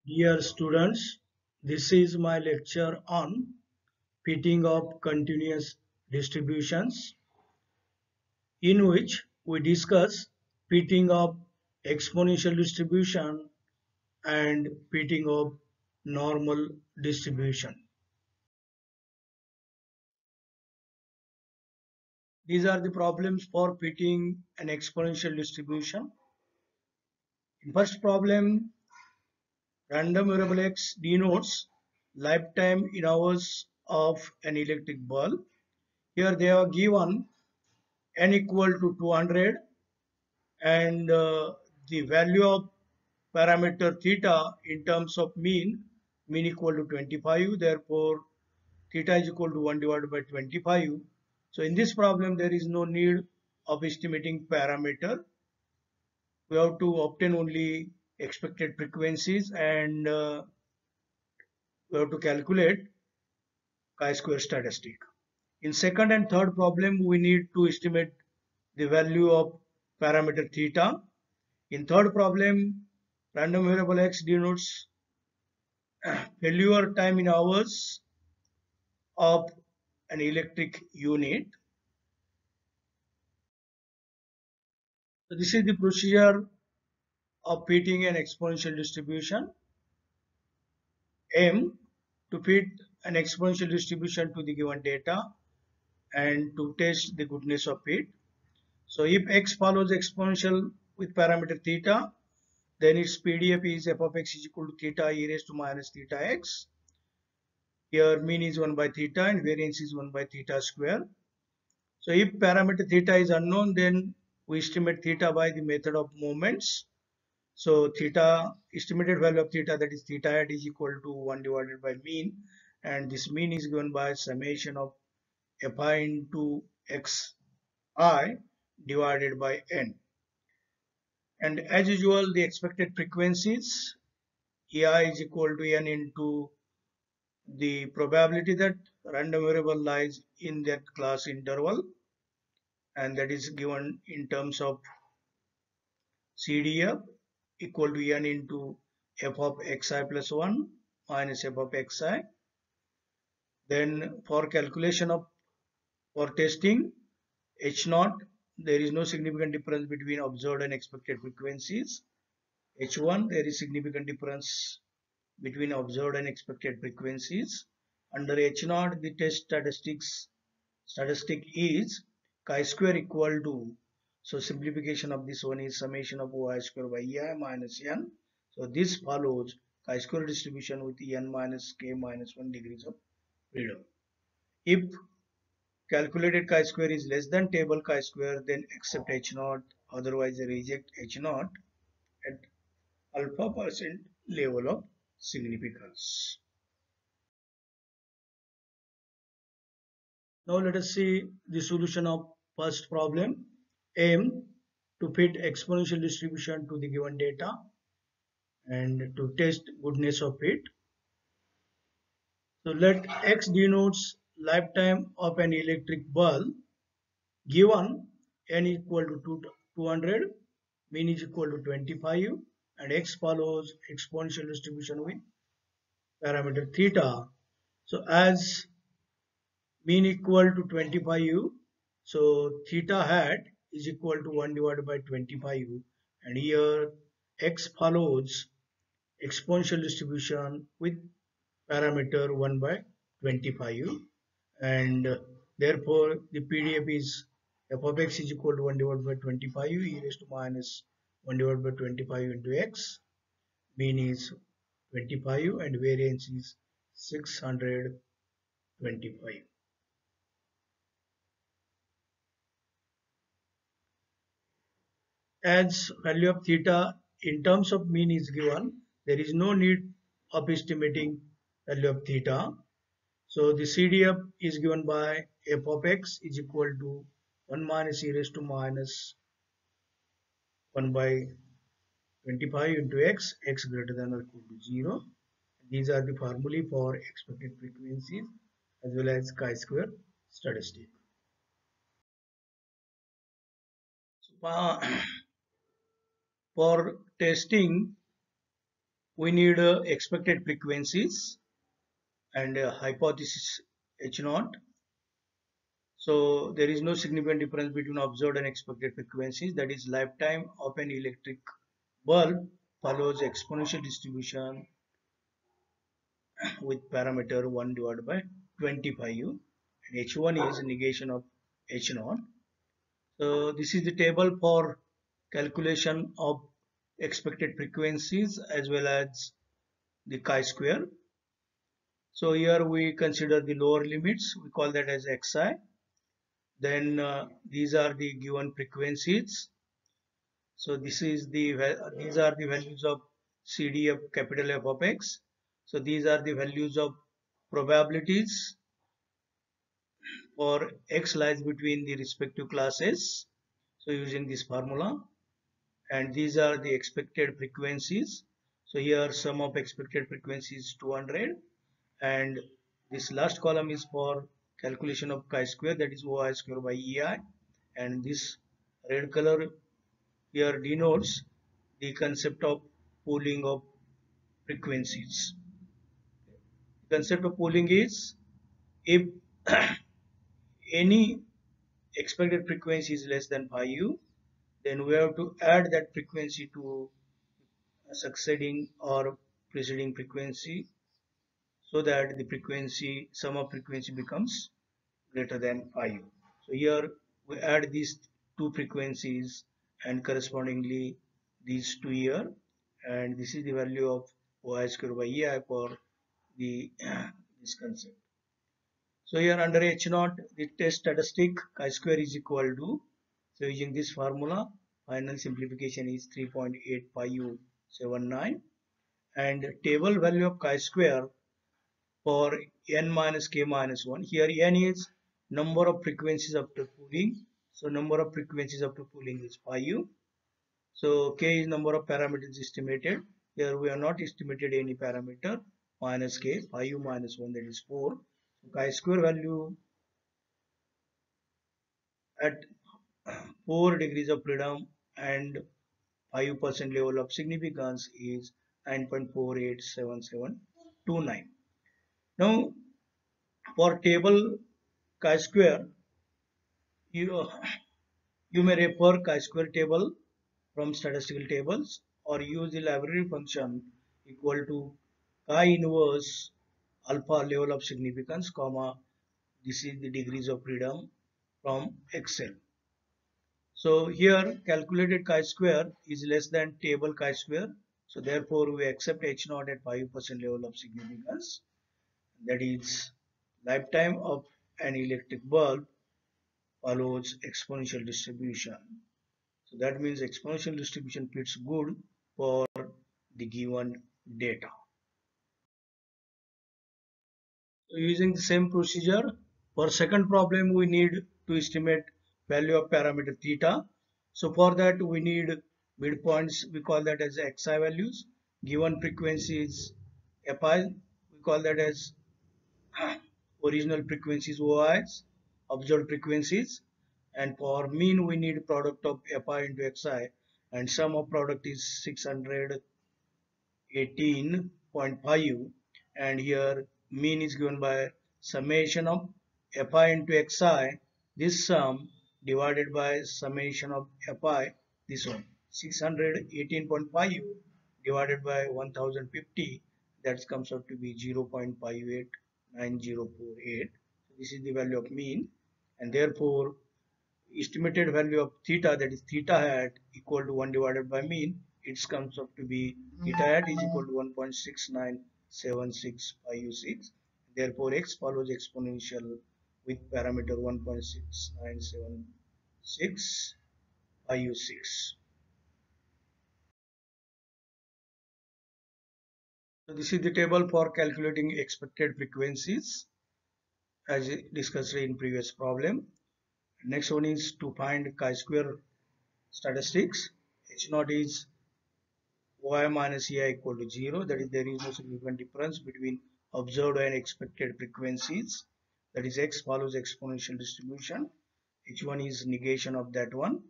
Dear students, this is my lecture on fitting of continuous distributions, in which we discuss fitting of exponential distribution and fitting of normal distribution. These are the problems for fitting an exponential distribution. In first problem, random variable x denotes lifetime in hours of an electric bulb. Here they are given n equal to 200 and the value of parameter theta in terms of mean equal to 25, therefore theta is equal to 1 divided by 25. So in this problem there is no need of estimating parameter. We have to obtain only expected frequencies and we have to calculate chi-square statistic. In second and third problem we need to estimate the value of parameter theta. In third problem, random variable x denotes failure time in hours of an electric unit. So this is the procedure of fitting an exponential distribution. Aim to fit an exponential distribution to the given data and to test the goodness of it. So if x follows exponential with parameter theta, then its PDF is f of x is equal to theta e raised to minus theta x. Here mean is 1 by theta and variance is 1 by theta square. So if parameter theta is unknown, then we estimate theta by the method of moments. So theta, estimated value of theta, that is theta hat, is equal to 1 divided by mean, and this mean is given by summation of fi into xi divided by n. And as usual, the expected frequencies ei is equal to n into the probability that random variable lies in that class interval, and that is given in terms of CDF equal to n into f of xi plus 1 minus f of xi. Then for calculation of, for testing h naught, there is no significant difference between observed and expected frequencies. H1, there is significant difference between observed and expected frequencies. Under H naught, the test statistic is chi-square equal to, so simplification of this one is summation of y square by ei minus n. So this follows chi-square distribution with n minus k minus 1 degrees of freedom. If calculated chi-square is less than table chi-square, then accept H naught, otherwise reject H naught at alpha percent level of significance. Now let us see the solution of first problem. Aim to fit exponential distribution to the given data and to test goodness of it. So let x denotes lifetime of an electric bulb. Given n equal to 200, mean is equal to 25, and x follows exponential distribution with parameter theta. So as mean equal to 25, so theta hat is equal to 1 divided by 25, and here x follows exponential distribution with parameter 1 by 25, and therefore the PDF is f of x is equal to 1 divided by 25 e raised to minus 1 divided by 25 into x. Mean is 25 and variance is 625. As value of theta in terms of mean is given, there is no need of estimating value of theta. So the CDF is given by f of x is equal to 1 minus e raised to minus 1 by 25 into x, x greater than or equal to 0. These are the formulae for expected frequencies as well as chi-square statistic. So, for testing we need expected frequencies and hypothesis H naught. So there is no significant difference between observed and expected frequencies. That is, lifetime of an electric bulb follows exponential distribution with parameter 1 divided by 25u, and h1 is negation of h naught. So this is the table for calculation of expected frequencies as well as the chi-square. So here we consider the lower limits, we call that as xi. Then these are the given frequencies. So these are the values of CD of capital F of x. So these are the values of probabilities for x lies between the respective classes. So using this formula, and these are the expected frequencies. So here sum of expected frequencies 200, and this last column is for calculation of chi-square, that is OI square by EI, and this red color here denotes the concept of pooling of frequencies. The concept of pooling is if any expected frequency is less than pi u, then we have to add that frequency to a succeeding or preceding frequency so that the frequency sum of frequency becomes greater than pi u. So here we add these two frequencies and correspondingly these two here, and this is the value of y square by ei for the this concept. So here under h naught, the test statistic chi-square is equal to, so using this formula, final simplification is 3.8 pi u 79, and table value of chi-square for n minus k minus 1. Here n is number of frequencies after pooling. So number of frequencies after pooling is pi u. So k is number of parameters estimated. Here we have not estimated any parameter. Minus k, pi u minus 1, that is 4. So chi-square value at 4 degrees of freedom and 5% level of significance is 9.487729. Now for table chi-square, you, you may refer chi-square table from statistical tables or use the library function equal to chi inverse alpha level of significance, comma, this is the degrees of freedom from Excel. So here calculated chi-square is less than table chi-square. So therefore we accept H naught at 5% level of significance. That is, lifetime of an electric bulb follows exponential distribution. So that means exponential distribution fits good for the given data. So using the same procedure, for second problem we need to estimate value of parameter theta. So for that we need midpoints, we call that as xi values. Given frequencies fi, we call that as original frequencies OIs, observed frequencies, and for mean we need product of fi into xi, and sum of product is 618.5, and here mean is given by summation of fi into xi, this sum divided by summation of fi, this one 618.5 divided by 1050, that comes out to be 0.589048. So this is the value of mean, and therefore estimated value of theta, that is theta hat, equal to 1 divided by mean, it comes up to be theta hat is equal to 1.697656. Therefore x follows exponential with parameter 1.697656. So this is the table for calculating expected frequencies as discussed in previous problem. Next one is to find chi-square statistics. H naught is y minus ei equal to 0. That is, there is no significant difference between observed and expected frequencies. That is, x follows exponential distribution. H1 is negation of that one.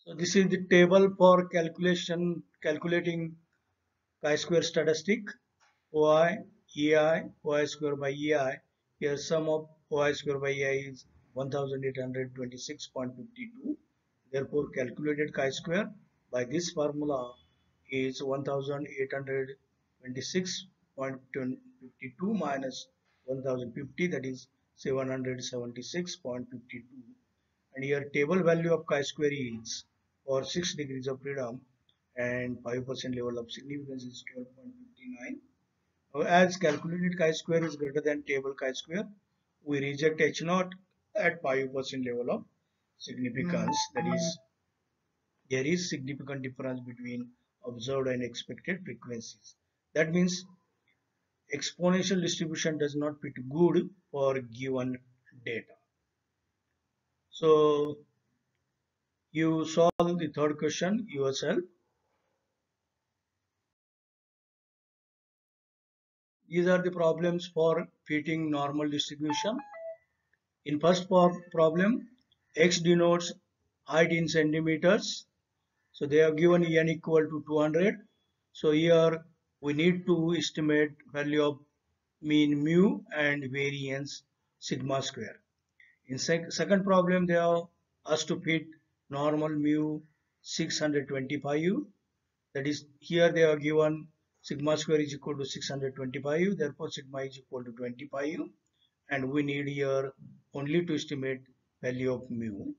So this is the table for calculating chi-square statistic. OI, EI, OI square by EI. Here sum of OI square by EI is 1826.52. Therefore calculated chi-square by this formula is 1826.52 minus 1050, that is 776.52. And here table value of chi-square is for 6 degrees of freedom and 5% level of significance is 12.59. As calculated chi-square is greater than table chi-square, we reject H naught at 5% level of significance. That is, there is significant difference between observed and expected frequencies. That means exponential distribution does not fit good for given data. So you solve the third question yourself. These are the problems for fitting normal distribution. In first problem, x denotes height in centimeters. So they are given n equal to 200. So here we need to estimate value of mean mu and variance sigma square. In second problem, they are asked to fit normal mu 625. That is, here they are given sigma square is equal to 625. Therefore, sigma is equal to 25. And we need here only to estimate value of mu.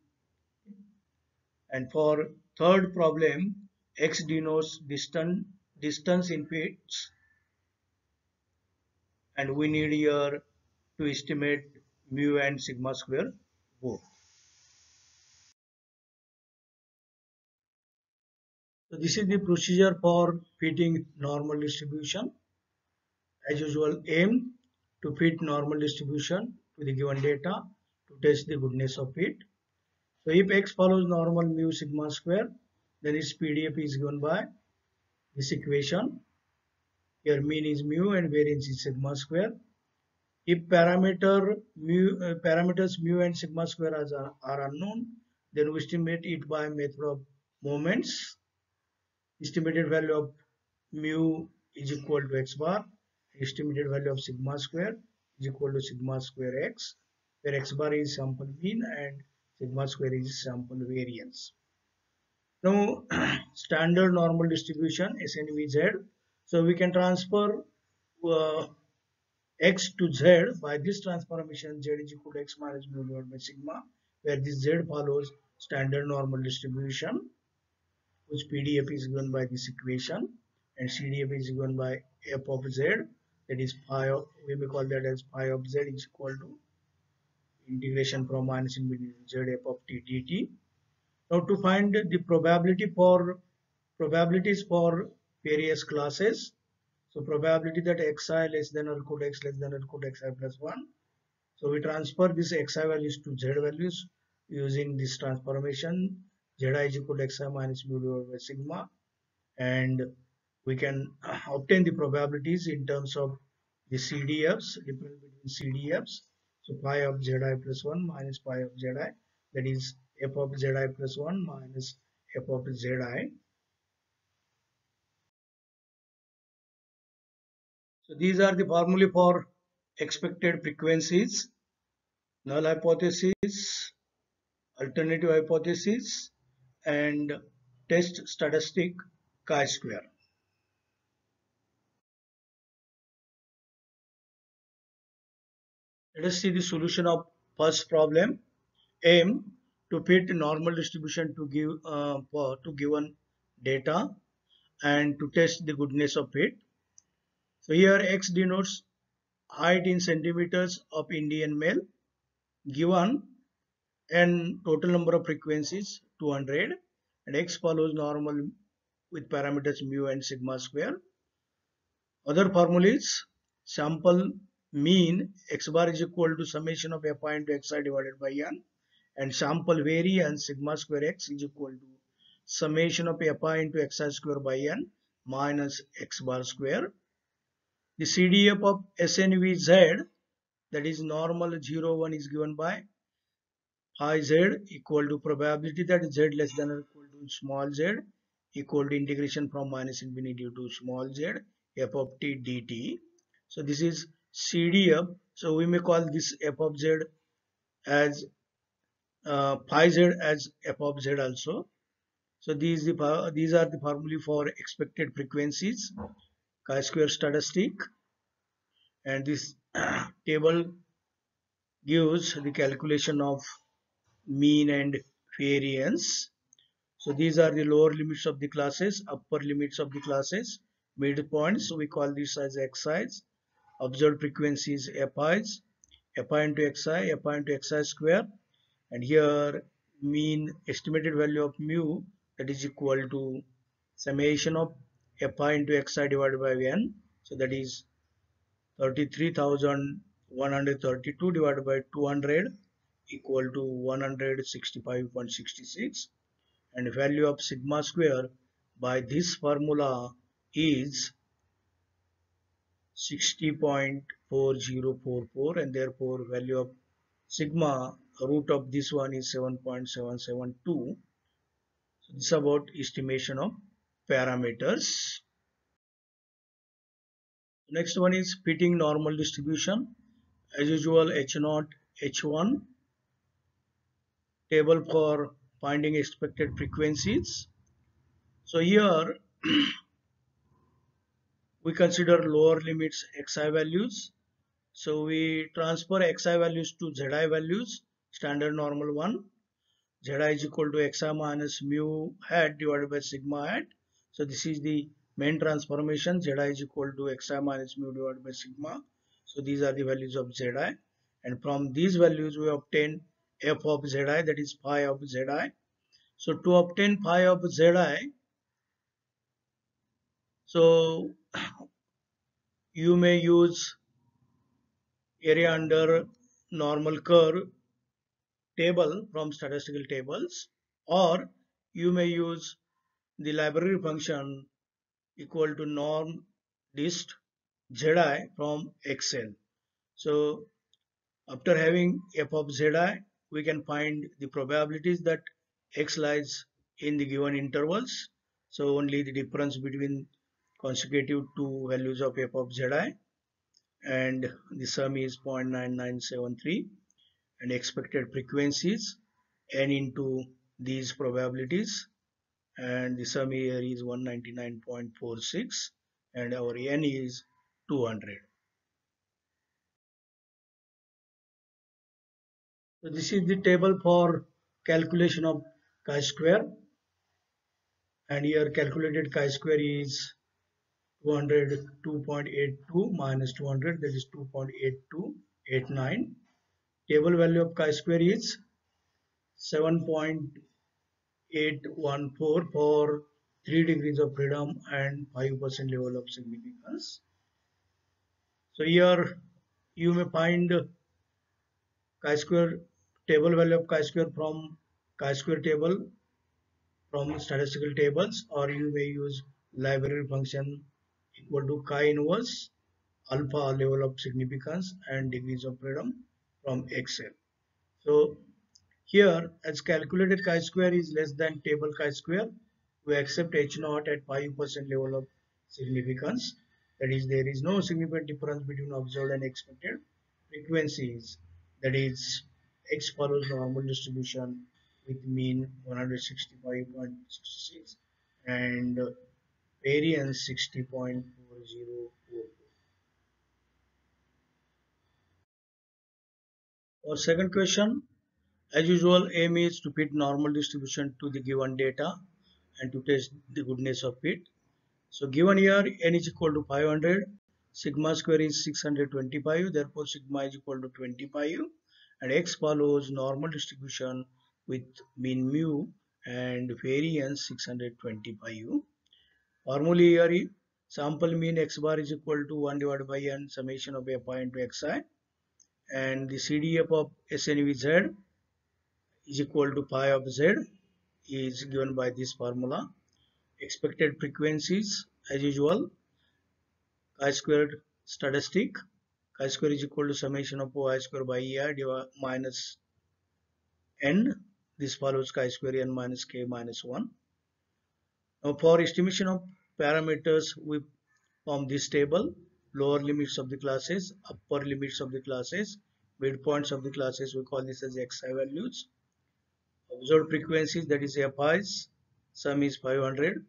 And for third problem, x denotes distance in feet, and we need here to estimate mu and sigma square both. So this is the procedure for fitting normal distribution. As usual, aim to fit normal distribution to the given data to test the goodness of it. So if x follows normal mu sigma square, then its PDF is given by this equation. Here mean is mu and variance is sigma square. If parameters mu and sigma square are unknown, then we estimate it by method of moments. Estimated value of mu is equal to x bar. Estimated value of sigma square is equal to sigma square x, where x bar is sample mean and sigma square is sample variance. Now, standard normal distribution SNVZ. So we can transfer x to z by this transformation. Z is equal to x minus mu divided by sigma, where this z follows standard normal distribution, whose PDF is given by this equation, and CDF is given by f of z, that is phi of, we may call that as phi of z is equal to integration from minus infinity to z f of t dt. Now to find the probabilities for various classes. So probability that xi less than or equal to x less than or equal to xi plus 1. So we transfer this xi values to z values using this transformation. Zi is equal to xi minus mu divided by sigma, and we can obtain the probabilities in terms of the CDFs, difference between CDFs. So phi of zi plus 1 minus phi of zi, that is f of zi plus 1 minus f of zi. So these are the formulae for expected frequencies, null hypothesis, alternative hypothesis, and test statistic chi-square. Let us see the solution of first problem. Aim to fit normal distribution to given data and to test the goodness of it. So here x denotes height in centimeters of Indian male, given and total number of frequencies 200, and x follows normal with parameters mu and sigma square. Other formulas: sample mean x bar is equal to summation of fi into xi divided by n, and sample variance sigma square x is equal to summation of fi into xi square by n minus x bar square. The CDF of SNVZ, that is normal 0 1, is given by phi z equal to probability that z less than or equal to to small z equal to integration from minus infinity to small z f of t dt. So this is CDF. So we may call this f of z as phi z as f of z also. So these are the formulae for expected frequencies, chi-square statistic, and this table gives the calculation of mean and variance. So these are the lower limits of the classes, upper limits of the classes, midpoints. So we call this as xi's, observed frequencies fi's, fi into xi, fi into xi square, and here mean estimated value of mu, that is equal to summation of fi into xi divided by n. So that is 33,132 divided by 200 equal to 165.66, and value of sigma square by this formula is 60.4044, and therefore value of sigma root of this one is 7.772. So this is about estimation of parameters. Next one is fitting normal distribution. As usual, H0, H1, table for finding expected frequencies. So here we consider lower limits xi values. So we transfer xi values to zi values, standard normal one. Zi is equal to xi minus mu hat divided by sigma hat. So this is the main transformation. Zi is equal to xi minus mu divided by sigma. So these are the values of zi, and from these values we obtain f of zi, that is phi of zi. So to obtain phi of zi, so you may use area under normal curve table from statistical tables, or you may use the library function equal to norm dist zi from Excel. So after having f of zi, we can find the probabilities that x lies in the given intervals. So only the difference between consecutive two values of f of zi, and the sum is 0.9973, and expected frequencies n into these probabilities, and the sum here is 199.46, and our n is 200. So this is the table for calculation of chi-square, and here calculated chi-square is 202.82 minus 200, that is 2.8289. Table value of chi-square is 7.814 for 3 degrees of freedom and 5% level of significance. So here you may find chi-square table value of chi-square from chi-square table from statistical tables, or you may use library function equal to chi inverse alpha level of significance and degrees of freedom from Excel. So here, as calculated chi-square is less than table chi-square, we accept H0 at 5% level of significance. That is, there is no significant difference between observed and expected frequencies. That is, X follows normal distribution with mean 165.66 and variance 60.4044. Our second question, as usual, aim is to fit normal distribution to the given data and to test the goodness of it. So given here n is equal to 500, sigma square is 625, therefore sigma is equal to 25, and x follows normal distribution with mean mu and variance 625. Formula here is sample mean x bar is equal to 1 divided by n summation of fi into xi, and the CDF of SNVZ is equal to pi of z is given by this formula. Expected frequencies as usual, chi-squared statistic, chi-square is equal to summation of I square by EI minus n. This follows chi-square n minus k minus 1. Now for estimation of parameters, we form this table: lower limits of the classes, upper limits of the classes, midpoints of the classes. We call this as xi values. Observed frequencies, that is fi's, sum is 500,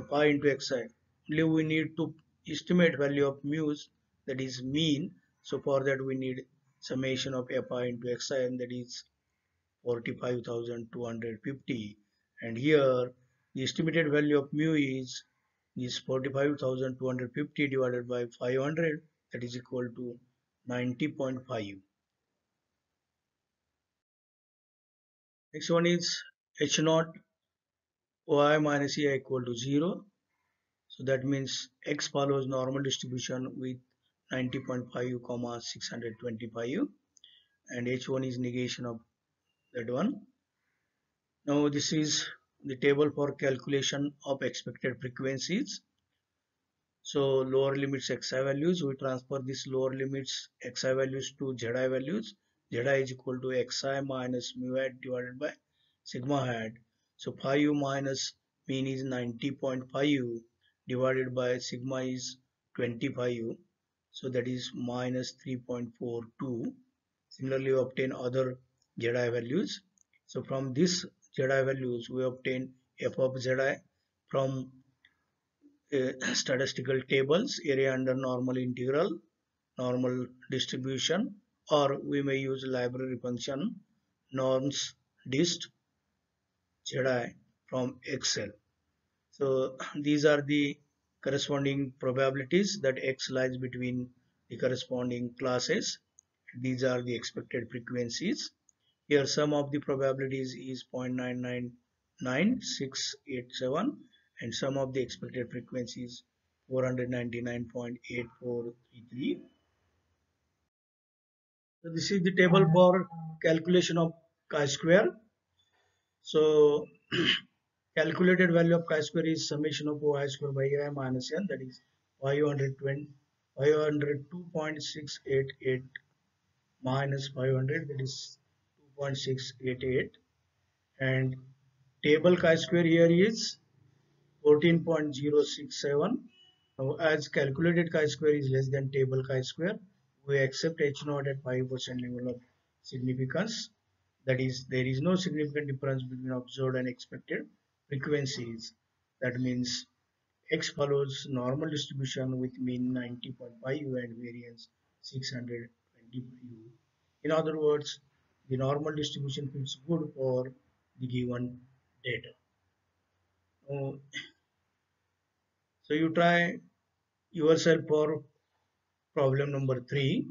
fi into xi. Only we need to estimate value of mu's, that is mean. So for that we need summation of fi into xi, and that is 45,250. And here the estimated value of mu is 45,250 divided by 500, that is equal to 90.5. Next one is h naught y minus e equal to 0. So that means x follows normal distribution with 90.5 comma 625, and h1 is negation of that one. Now this is the table for calculation of expected frequencies. So lower limits xi values, we transfer this lower limits xi values to zi values. Zi is equal to xi minus mu hat divided by sigma hat. So 5 minus mean is 90.5 divided by sigma is 25. So that is minus 3.42. Similarly, we obtain other zi values. So from this zi values, we obtain f of zi from statistical tables, area under normal integral, normal distribution, or we may use library function norms dist zi from Excel. So these are the corresponding probabilities that x lies between the corresponding classes. These are the expected frequencies. Here sum of the probabilities is 0.999687, and sum of the expected frequencies 499.8433. So this is the table for calculation of chi-square. So calculated value of chi-square is summation of y square by a minus n, that is 502.688 minus 500, that is 2.688, and table chi-square here is 14.067. Now as calculated chi-square is less than table chi-square, we accept h naught at 5% level of significance. That is, there is no significant difference between observed and expected frequencies. That means x follows normal distribution with mean 90.5 and variance 625. In other words, the normal distribution fits good for the given data. So you try yourself for problem number 3.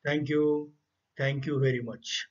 Thank you. Thank you very much.